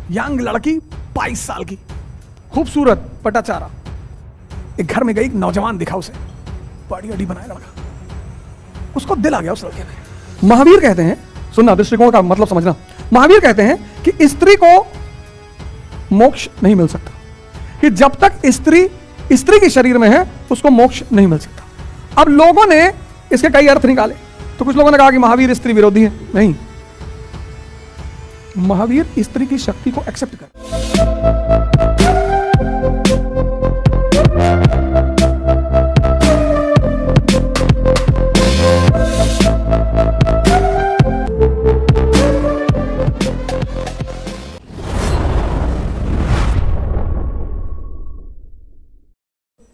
Young लड़की 22 साल की, खूबसूरत, पटाचारा। एक घर में गई, एक नौजवान दिखा उसे, बड़ी अड़ी बनाया लड़का, उसको दिल आ गया उस लड़के में। महावीर कहते हैं, सुनना, दृष्टिकोण का मतलब समझना। महावीर कहते हैं कि स्त्री को मोक्ष नहीं मिल सकता, कि जब तक स्त्री के शरीर में है उसको मोक्ष नहीं मिल सकता। अब लोगों ने इसके कई अर्थ निकाले, तो कुछ लोगों ने कहा कि महावीर स्त्री विरोधी है। नहीं, महावीर स्त्री की शक्ति को एक्सेप्ट कर।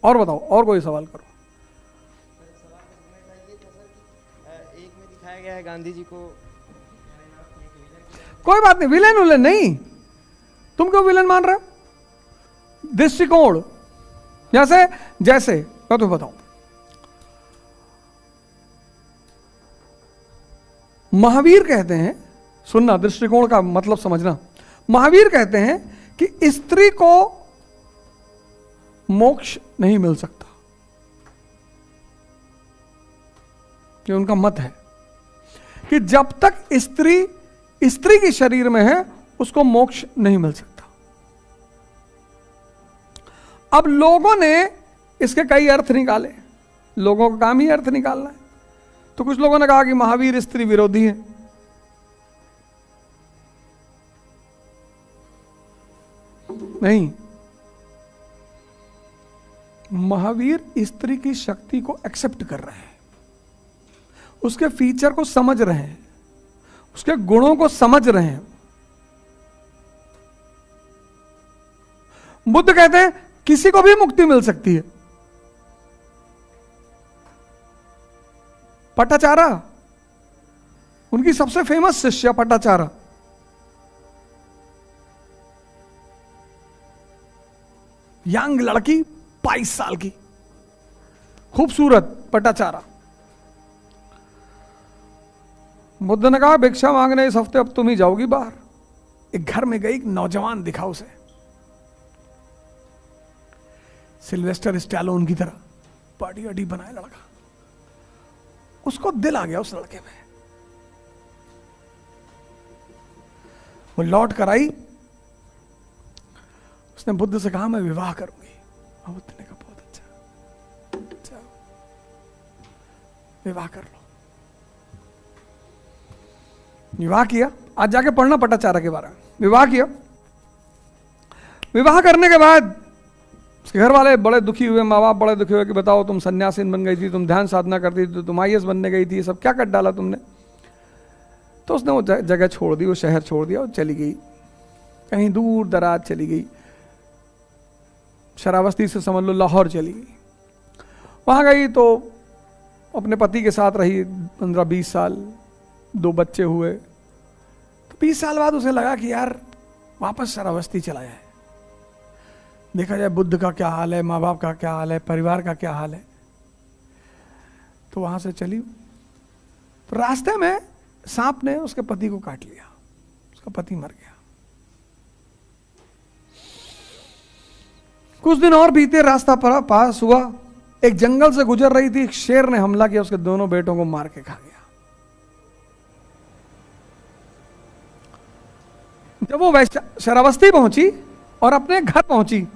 और बताओ, और कोई सवाल करो। एक में दिखाया गया है गांधी जी को, कोई बात नहीं, विलेन नहीं, तुम क्यों विलेन मान रहे हो? दृष्टिकोण जैसे मैं तुम्हें बताऊं, महावीर कहते हैं, सुनना, दृष्टिकोण का मतलब समझना। महावीर कहते हैं कि स्त्री को मोक्ष नहीं मिल सकता, ये उनका मत है कि जब तक स्त्री के शरीर में है उसको मोक्ष नहीं मिल सकता। अब लोगों ने इसके कई अर्थ निकाले, लोगों का काम ही अर्थ निकालना है। तो कुछ लोगों ने कहा कि महावीर स्त्री विरोधी है। नहीं, महावीर स्त्री की शक्ति को एक्सेप्ट कर रहे हैं, उसके फीचर को समझ रहे हैं, उसके गुणों को समझ रहे हैं। बुद्ध कहते हैं किसी को भी मुक्ति मिल सकती है। पटाचारा, उनकी सबसे फेमस शिष्य पटाचारा, यंग लड़की 22 साल की, खूबसूरत, पटाचारा। बुद्ध ने कहा भिक्षा मांगने इस हफ्ते अब तुम ही जाओगी बाहर। एक घर में गई, एक नौजवान दिखा उसे, सिल्वेस्टर स्टैलोन की तरह, बड़ी अड़ी बनाया लड़का, उसको दिल आ गया उस लड़के में। वो लौट कर आई, उसने बुद्ध से कहा मैं विवाह करूंगी। बुद्ध ने कहा बहुत अच्छा, विवाह कर लो। विवाह किया, आज जाके पढ़ना पटाचारा के बारे में। विवाह किया, विवाह करने के बाद उसके घर वाले बड़े दुखी हुए, माँ बाप बड़े दुखी हुए कि बताओ तुम सन्यासीन बन गई थी, तुम ध्यान साधना करती थी, तुम IAS बनने गई थी, ये सब क्या कर डाला तुमने। तो उसने वो जगह छोड़ दी, वो शहर छोड़ दिया और चली गई, कहीं दूर दराज चली गई। शरावस्ती से समझ लो लाहौर चली गई। वहां गई तो अपने पति के साथ रही 15-20 साल, 2 बच्चे हुए। तो 20 साल बाद उसे लगा कि यार वापस शरावस्ती चला जाए, देखा जाए बुद्ध का क्या हाल है, माँ बाप का क्या हाल है, परिवार का क्या हाल है। तो वहां से चली, तो रास्ते में सांप ने उसके पति को काट लिया, उसका पति मर गया। कुछ दिन और बीते, रास्ता पास हुआ, एक जंगल से गुजर रही थी, एक शेर ने हमला किया, उसके दोनों बेटों को मार के खा गया। जब वो शरावस्ती पहुंची और अपने घर पहुंची,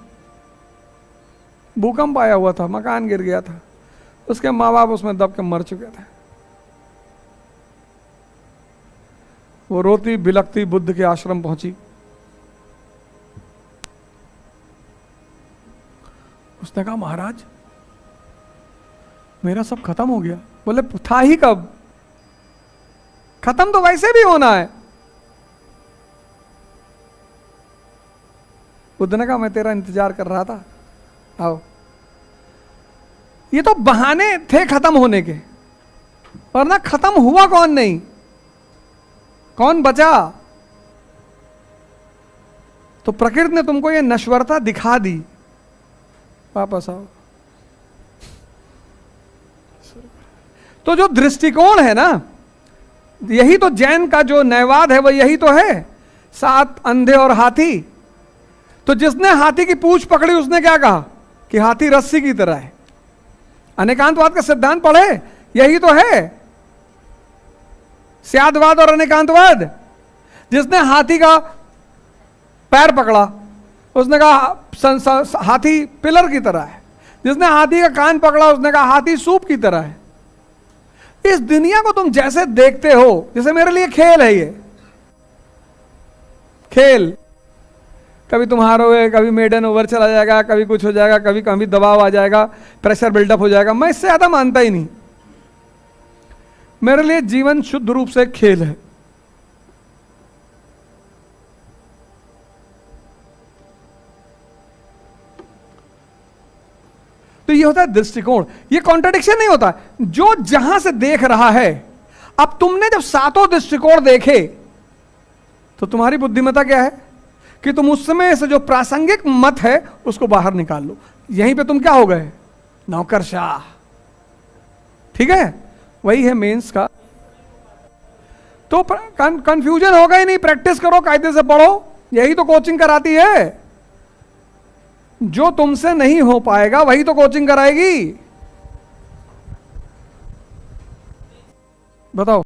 भूकंप आया हुआ था, मकान गिर गया था, उसके माँ बाप उसमें दब के मर चुके थे। वो रोती बिलखती बुद्ध के आश्रम पहुंची। उसने कहा महाराज मेरा सब खत्म हो गया। बोले था ही कब, खत्म तो वैसे भी होना है। बुद्ध ने कहा मैं तेरा इंतजार कर रहा था, आओ। ये तो बहाने थे खत्म होने के, वरना खत्म हुआ कौन नहीं, कौन बचा। तो प्रकृति ने तुमको ये नश्वरता दिखा दी, वापस आओ। तो जो दृष्टिकोण है ना, यही तो जैन का जो न्यायवाद है, वो यही तो है 7 अंधे और हाथी। तो जिसने हाथी की पूंछ पकड़ी उसने क्या कहा कि हाथी रस्सी की तरह है। अनेकांतवाद का सिद्धांत पढ़े, यही तो है स्यादवाद और अनेकांतवाद। जिसने हाथी का पैर पकड़ा उसने कहा हाथी पिलर की तरह है। जिसने हाथी का कान पकड़ा उसने कहा हाथी सूप की तरह है। इस दुनिया को तुम जैसे देखते हो, जैसे मेरे लिए खेल है, ये खेल, कभी तुम हारोगे, कभी मेडन ओवर चला जाएगा, कभी कुछ हो जाएगा, कभी कभी दबाव आ जाएगा, प्रेशर बिल्डअप हो जाएगा। मैं इससे ज्यादा मानता ही नहीं। मेरे लिए जीवन शुद्ध रूप से खेल है। तो ये होता है दृष्टिकोण, ये कॉन्ट्रडिक्शन नहीं होता। जो जहां से देख रहा है, अब तुमने जब 7 दृष्टिकोण देखे तो तुम्हारी बुद्धिमत्ता क्या है कि तुम उस समय से जो प्रासंगिक मत है उसको बाहर निकाल लो। यहीं पे तुम क्या हो गए, नौकरशाह। ठीक है, वही है मेंस का। तो कंफ्यूजन होगा ही नहीं, प्रैक्टिस करो, कायदे से पढ़ो, यही तो कोचिंग कराती है। जो तुमसे नहीं हो पाएगा वही तो कोचिंग कराएगी। बताओ।